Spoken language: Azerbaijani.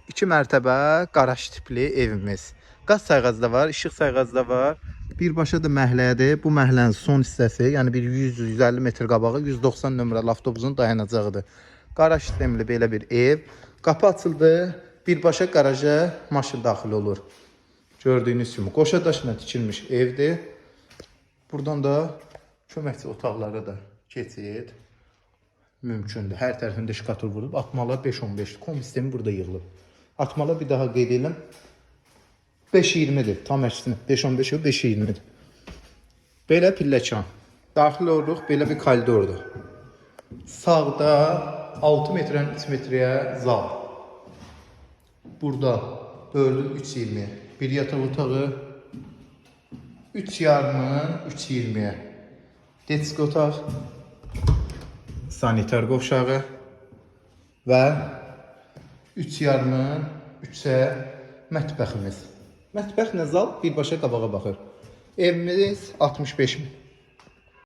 2 mərtəbə qaraj tipli evimiz. Qaz sayğacı da var, işıq sayğacı da var. Birbaşa da məhəllədir. Bu məhəllənin son hissəsi, yəni bir 100-150 metr qabağı 190 nömrəli avtobusun dayanacağıdır. Qaraj sistemli belə bir ev. Qapı açıldı, birbaşa qaraja maşın daxil olur. Gördüyünüz kimi qoşa daşla tikilmiş evdir. Buradan da köməkçi otaqları da keçid mümkündür. Hər tərəfində şkatur vurub. Atmalar 5-15. Kom sistemi burada yığılıb. Atmalar bir daha qeyd edelim. 5-20'dir. Tam əksinə. 5-15 yox, 5-20'dir. Belə pilləkan. Daxil oluruq. Belə bir koridordur. Sağda 6 metrdən 3 metrəyə zal. Burada 4'ün 3-20. Bir yataq otağı 3 yarımın 3-20'ye. Detski otaq. Sanitar qovşağı. Və 3 yarımın 3'ə mətbəximiz. Mətbəxlə zal birbaşa qabağa baxır. Evimiz 65 min.